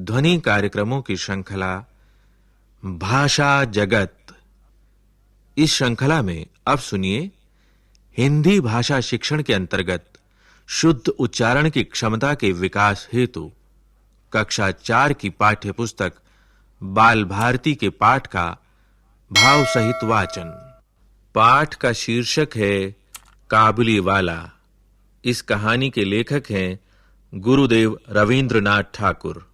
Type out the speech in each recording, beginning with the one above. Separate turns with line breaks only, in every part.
ध्वनि कार्यक्रमों की श्रृंखला भाषा जगत। इस श्रृंखला में अब सुनिए हिंदी भाषा शिक्षण के अंतर्गत शुद्ध उच्चारण की क्षमता के विकास हेतु कक्षा 4 की पाठ्य पुस्तक बाल भारती के पाठ का भाव सहित वाचन। पाठ का शीर्षक है काबुली वाला। इस कहानी के लेखक हैं गुरुदेव रविंद्रनाथ ठाकुर।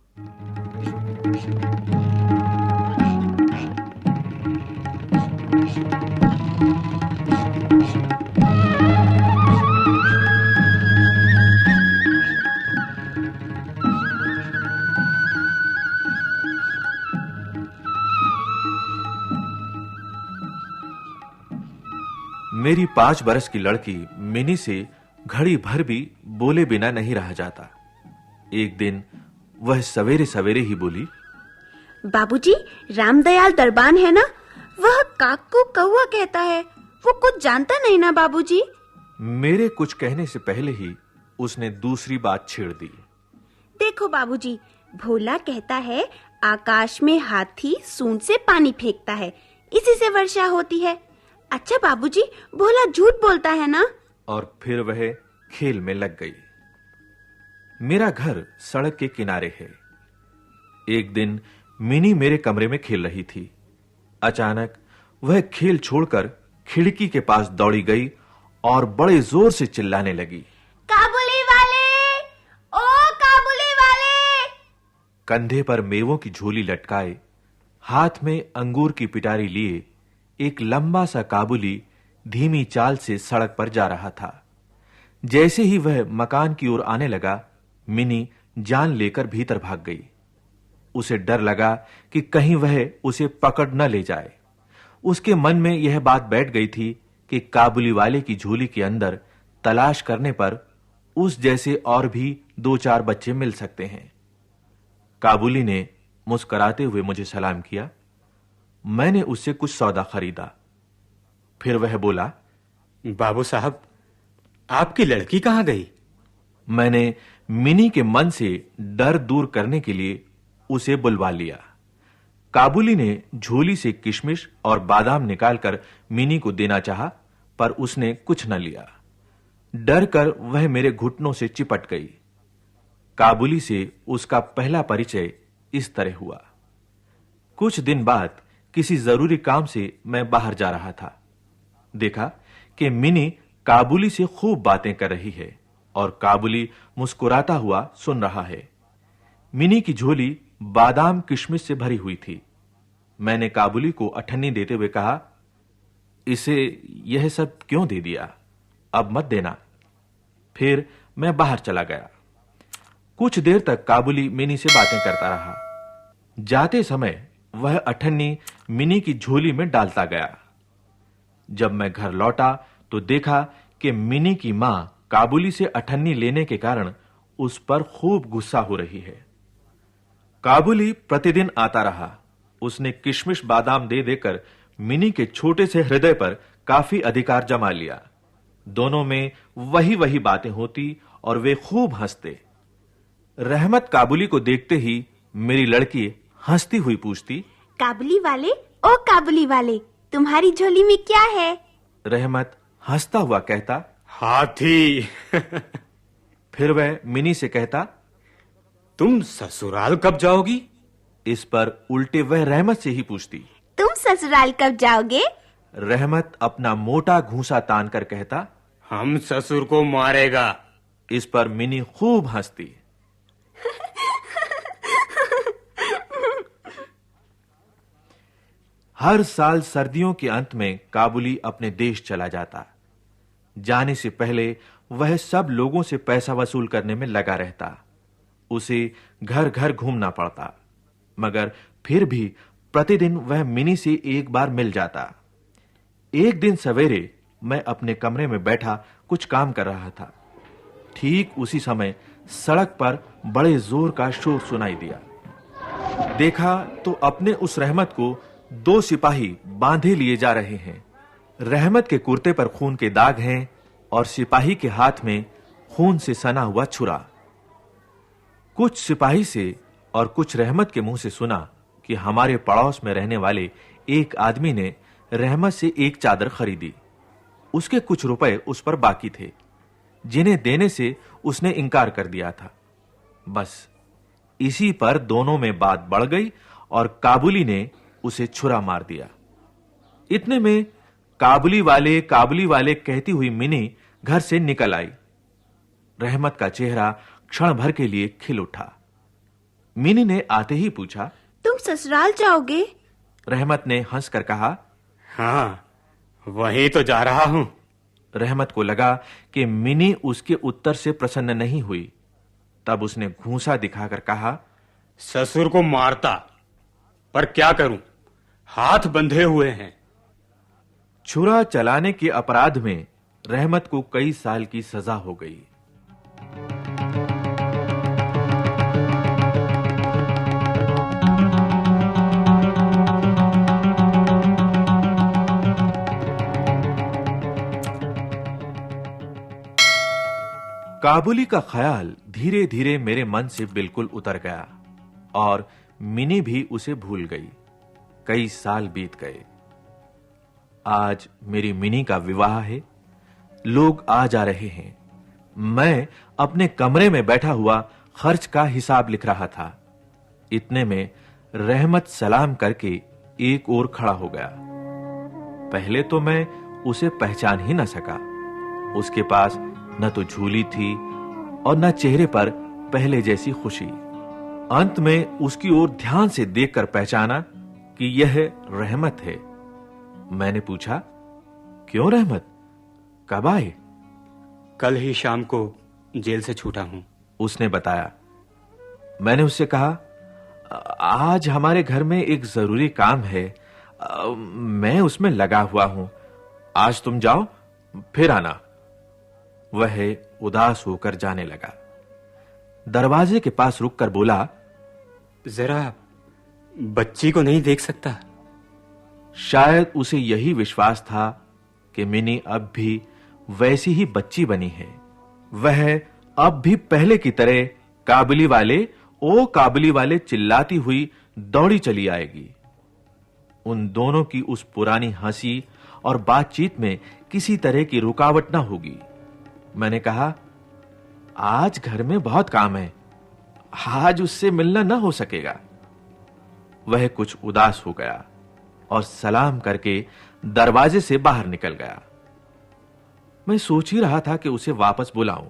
मेरी 5 बरस की लड़की मिनी से घड़ी भर भी बोले बिना नहीं रहा जाता। एक दिन वह सवेरे-सवेरे ही बोली,
बाबूजी, रामदयाल दरबान है ना, वह काक को कौवा कहता है। वो कुछ जानता नहीं ना बाबूजी।
मेरे कुछ कहने से पहले ही उसने दूसरी बात छेड़ दी।
देखो बाबूजी, भोला कहता है आकाश में हाथी सूंड से पानी फेंकता है, इसी से वर्षा होती है। अच्छा बाबूजी, भोला झूठ बोलता है ना?
और फिर वह खेल में लग गई। मेरा घर सड़क के किनारे है। एक दिन मिनी मेरे कमरे में खेल रही थी। अचानक वह खेल छोड़कर खिड़की के पास दौड़ी गई और बड़े जोर से चिल्लाने लगी,
काबुली वाले! ओ काबुली वाले!
कंधे पर मेवों की झोली लटकाए, हाथ में अंगूर की पिटारी लिए एक लंबा सा काबुली धीमी चाल से सड़क पर जा रहा था। जैसे ही वह मकान की ओर आने लगा, मिनी जान लेकर भीतर भाग गई। उसे डर लगा कि कहीं वह उसे पकड़ न ले जाए। उसके मन में यह बात बैठ गई थी कि काबुली वाले की झोली के अंदर तलाश करने पर उस जैसे और भी 2-4 बच्चे मिल सकते हैं। काबुली ने मुस्कुराते हुए मुझे सलाम किया। मैंने उससे कुछ सौदा खरीदा। फिर वह बोला,
बाबू साहब, आपकी लड़की कहां गई?
मैंने मिनी के मन से डर दूर करने के लिए उसे बुलवा लिया। काबुली ने झोली से किशमिश और बादाम निकालकर मिनी को देना चाहा, पर उसने कुछ न लिया। डर कर वह मेरे घुटनों से चिपट गई। काबुली से उसका पहला परिचय इस तरह हुआ। कुछ दिन बाद किसी जरूरी काम से मैं बाहर जा रहा था। देखा कि मिनी काबुली से खूब बातें कर रही है और काबुली मुस्कुराता हुआ सुन रहा है। मिनी की झोली बादाम किशमिश से भरी हुई थी। मैंने काबुली को अठन्नी देते हुए कहा, इसे यह सब क्यों दे दिया? अब मत देना। फिर मैं बाहर चला गया। कुछ देर तक काबुली मिनी से बातें करता रहा। जाते समय वह अठन्नी मिनी की झोली में डालता गया। जब मैं घर लौटा तो देखा कि मिनी की मां काबुली से अठन्नी लेने के कारण उस पर खूब गुस्सा हो रही है। काबुली प्रतिदिन आता रहा। उसने किशमिश बादाम दे देकर मिनी के छोटे से हृदय पर काफी अधिकार जमा लिया। दोनों में वही बातें होती और वे खूब हंसते। रहमत काबुली को देखते ही मेरी लड़की हंसती हुई पूछती,
काबुली वाले, ओ काबुली वाले, तुम्हारी झोली में क्या है?
रहमत हंसता हुआ कहता,
हाथी।
फिर वह मिनी से कहता,
तुम ससुराल कब जाओगी?
इस पर उल्टे वह रहमत से ही पूछती,
तुम ससुराल कब जाओगे?
रहमत अपना मोटा घूंसा तान कर कहता,
हम ससुर को मारेगा।
इस पर मिनी खूब हंसती। हर साल सर्दियों के अंत में काबुली अपने देश चला जाता। जाने से पहले वह सब लोगों से पैसा वसूल करने में लगा रहता। उसे घर-घर घूमना पड़ता, मगर फिर भी प्रतिदिन वह मिनी से एक बार मिल जाता। एक दिन सवेरे मैं अपने कमरे में बैठा कुछ काम कर रहा था। ठीक उसी समय सड़क पर बड़े जोर का शोर सुनाई दिया। देखा तो अपने उस रहमत को 2 सिपाही बांधे लिए जा रहे हैं। रहमत के कुर्ते पर खून के दाग हैं और सिपाही के हाथ में खून से सना हुआ छुरा। कुछ सिपाही से और कुछ रहमत के मुंह से सुना कि हमारे पड़ोस में रहने वाले एक आदमी ने रहमत से एक चादर खरीदी। उसके कुछ रुपए उस पर बाकी थे, जिन्हें देने से उसने इनकार कर दिया था। बस इसी पर दोनों में बात बढ़ गई और काबुली ने उसे छुरा मार दिया। इतने में काबुली वाले कहती हुई मिनी घर से निकल आई। रहमत का चेहरा क्षण भर के लिए खिल उठा। मिनी ने आते ही पूछा,
तुम ससुराल जाओगे?
रहमत ने हंसकर कहा,
हाँ, वहीं तो जा रहा हूं।
रहमत को लगा कि मिनी उसके उत्तर से प्रसन्न नहीं हुई। तब उसने घूंसा दिखाकर कहा,
ससुर को मारता, पर क्या करूं, हाथ बंधे हुए हैं।
छुरा चलाने के अपराध में रहमत को कई साल की सजा हो गई। काबुली का ख्याल धीरे-धीरे मेरे मन से बिल्कुल उतर गया और मिनी भी उसे भूल गई। कई साल बीत गए। आज मेरी मिनी का विवाह है। लोग आ जा रहे हैं। मैं अपने कमरे में बैठा हुआ खर्च का हिसाब लिख रहा था। इतने में रहमत सलाम करके एक ओर खड़ा हो गया। पहले तो मैं उसे पहचान ही न सका। उसके पास न तो झोली थी और न चेहरे पर पहले जैसी खुशी। अंत में उसकी ओर ध्यान से देखकर पहचाना कि यह रहमत है। मैंने पूछा, क्यों रहमत, कब आए?
कल ही शाम को जेल से छूटा हूं।
उसने बताया। मैंने उससे कहा, आज हमारे घर में एक जरूरी काम है, मैं उसमें लगा हुआ हूं। आज तुम जाओ, फिर आना। वह उदास होकर जाने लगा। दरवाजे के पास रुककर बोला,
जरा बच्ची को नहीं देख सकता?
शायद उसे यही विश्वास था कि मिनी अब भी वैसी ही बच्ची बनी है। वह अब भी पहले की तरह काबुली वाले चिल्लाती हुई दौड़ी चली आएगी। उन दोनों की उस पुरानी हंसी और बातचीत में किसी तरह की रुकावट न होगी। मैंने कहा, आज घर में बहुत काम है, आज उससे मिलना न हो सकेगा। वह कुछ उदास हो गया और सलाम करके दरवाजे से बाहर निकल गया। मैं सोच ही रहा था कि उसे वापस बुलाऊं।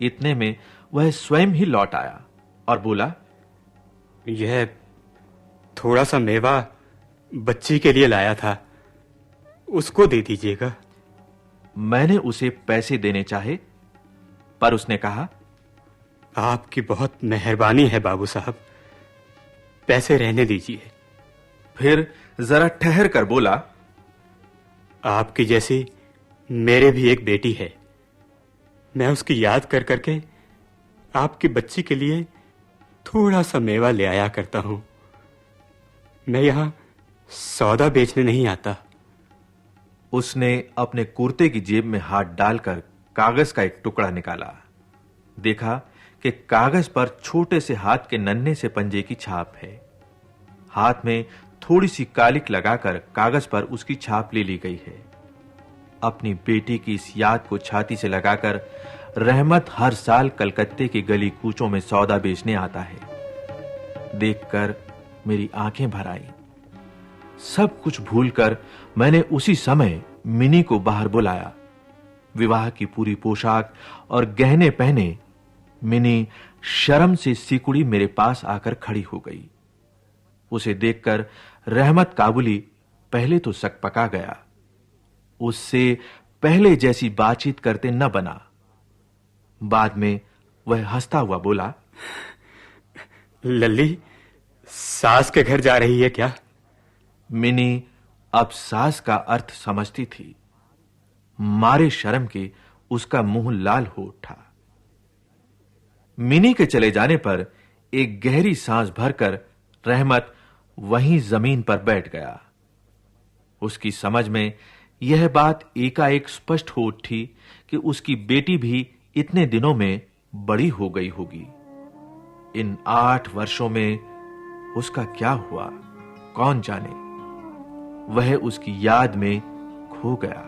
इतने में वह स्वयं ही लौट आया और बोला,
यह थोड़ा सा मेवा बच्ची के लिए लाया था, उसको दे दीजिएगा।
मैंने उसे पैसे देने चाहे, पर उसने कहा,
आपकी बहुत मेहरबानी है बाबू साहब, पैसे रहने दीजिए।
फिर जरा ठहर कर बोला,
आपकी जैसी मेरे भी एक बेटी है। मैं उसकी याद कर करके आपकी बच्ची के लिए थोड़ा सा मेवा ले आया करता हूं। मैं यहां सौदा बेचने नहीं आता।
उसने अपने कुर्ते की जेब में हाथ डालकर कागज का एक टुकड़ा निकाला। देखा कि कागज पर छोटे से हाथ के नन्हे से पंजे की छाप है। हाथ में थोड़ी सी कालिक लगाकर कागज पर उसकी छाप ले ली गई है। अपनी बेटी की इस याद को छाती से लगाकर रहमत हर साल कलकत्ते की गली कूचों में सौदा बेचने आता है। देखकर मेरी आंखें भर आईं। सब कुछ भूलकर मैंने उसी समय मिनी को बाहर बुलाया। विवाह की पूरी पोशाक और गहने पहने मिनी शर्म से सिकुड़ी मेरे पास आकर खड़ी हो गई। उसे देखकर रहमत काबुली पहले तो सकपका गया। उससे पहले जैसी बातचीत करते न बना। बाद में वह हंसता हुआ बोला,
लल्ली सास के घर जा रही है क्या?
मिनी अब सास का अर्थ समझती थी। मारे शर्म के उसका मुंह लाल हो उठा। मिनी के चले जाने पर एक गहरी सांस भरकर रहमत वहीं जमीन पर बैठ गया। उसकी समझ में यह बात एकाएक स्पष्ट हो उठी कि उसकी बेटी भी इतने दिनों में बड़ी हो गई होगी। इन 8 वर्षों में उसका क्या हुआ, कौन जाने। वह उसकी याद में खो गया।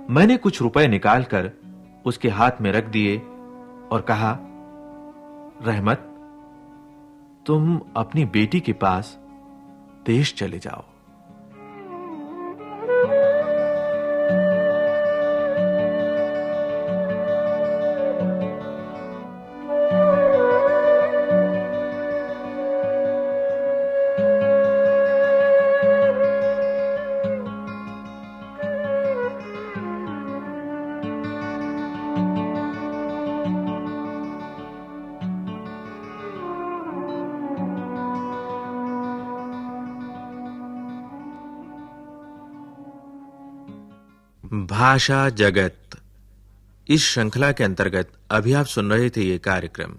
मैंने कुछ रुपए निकालकर उसके हाथ में रख दिए और कहा, रहमत, तुम अपनी बेटी के पास देश चले जाओ।
भाषा जगत, इस श्रृंखला के अंतर्गत अभी आप सुन रहे थे ये कार्यक्रम।